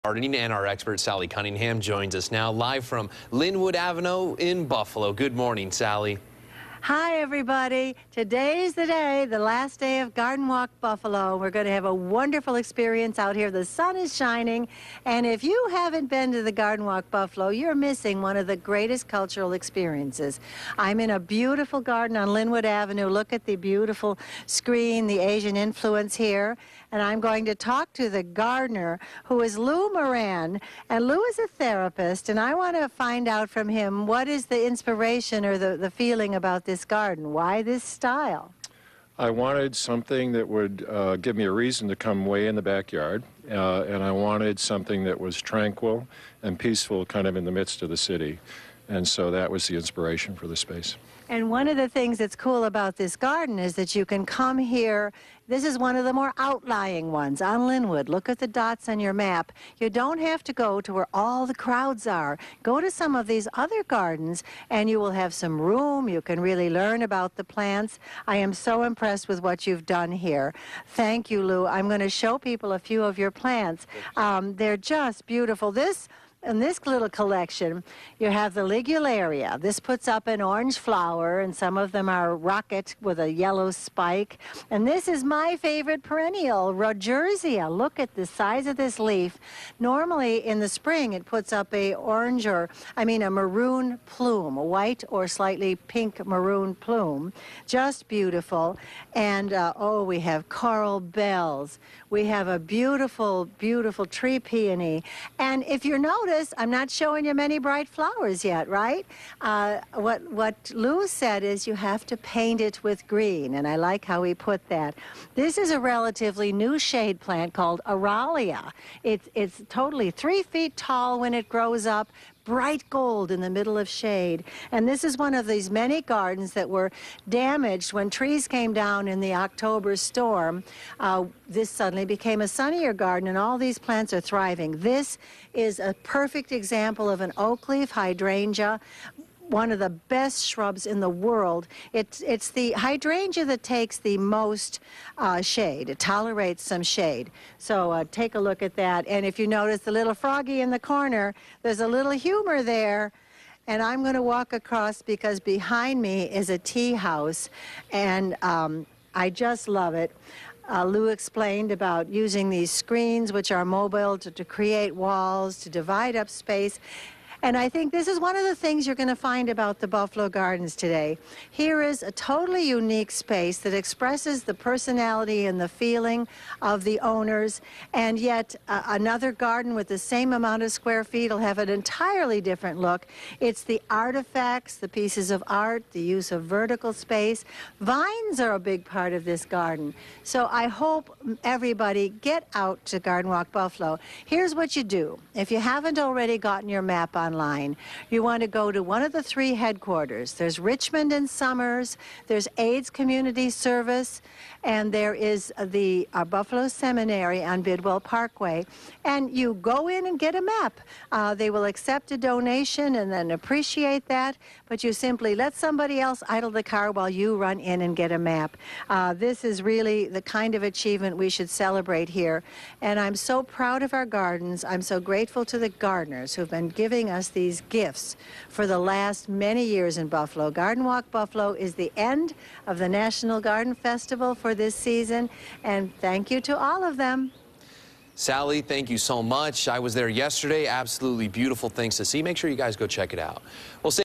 Gardening, and our expert Sally Cunningham joins us now live from Linwood Avenue in Buffalo. Good morning, Sally. Hi, everybody. Today's the day, the last day of Garden Walk Buffalo. We're going to have a wonderful experience out here. The sun is shining, and if you haven't been to the Garden Walk Buffalo, you're missing one of the greatest cultural experiences. I'm in a beautiful garden on Linwood Avenue. Look at the beautiful screen, the Asian influence here. And I'm going to talk to the gardener, who is Lou Moran. And Lou is a therapist, and I want to find out from him what is the inspiration or the feeling about this garden. Why this style? I wanted something that would give me a reason to come way in the backyard, and I wanted something that was tranquil and peaceful kind of in the midst of the city. And so that was the inspiration for the space. And one of the things that's cool about this garden is that you can come here. This is one of the more outlying ones on Linwood. Look at the dots on your map. You don't have to go to where all the crowds are. Go to some of these other gardens and you will have some room. You can really learn about the plants. I am so impressed with what you've done here. Thank you, Lou. I'm going to show people a few of your plants. They're just beautiful. In this little collection, you have the ligularia. This puts up an orange flower, and some of them are rocket with a yellow spike. And this is my favorite perennial, Rogersia. Look at the size of this leaf. Normally, in the spring, it puts up a maroon plume, a white or slightly pink maroon plume. Just beautiful. And, we have coral bells. We have a beautiful, beautiful tree peony. And if you notice, I'm not showing you many bright flowers yet, right? What Lou said is you have to paint it with green, and I like how he put that. This is a relatively new shade plant called Aralia. It's totally 3 feet tall when it grows up, bright gold in the middle of shade. And this is one of these many gardens that were damaged when trees came down in the October storm. This suddenly became a sunnier garden, and all these plants are thriving. This is a perfect example of an oak leaf hydrangea, one of the best shrubs in the world. It's the hydrangea that takes the most shade. It tolerates some shade. So take a look at that. And if you notice the little froggy in the corner, there's a little humor there. And I'm going to walk across because behind me is a tea house. And I just love it. Lou explained about using these screens, which are mobile, to create walls, to divide up space. And I think this is one of the things you're going to find about the Buffalo Gardens today. Here is a totally unique space that expresses the personality and the feeling of the owners, and yet another garden with the same amount of square feet will have an entirely different look. It's the artifacts, the pieces of art, the use of vertical space. Vines are a big part of this garden. So I hope everybody get out to Garden Walk Buffalo. Here's what you do. If you haven't already gotten your map online, you want to go to one of the 3 headquarters. There's Richmond and Summers, there's AIDS Community Service, and there is the Buffalo Seminary on Bidwell Parkway. And you go in and get a map. They will accept a donation and then appreciate that, but you simply let somebody else idle the car while you run in and get a map. This is really the kind of achievement we should celebrate here. And I'm so proud of our gardens. I'm so grateful to the gardeners who've been giving us these gifts for the last many years in Buffalo. Garden Walk Buffalo is the end of the National Garden Festival for this season, and thank you to all of them. Sally, thank you so much. I was there yesterday. Absolutely beautiful things to see. Make sure you guys go check it out. We'll say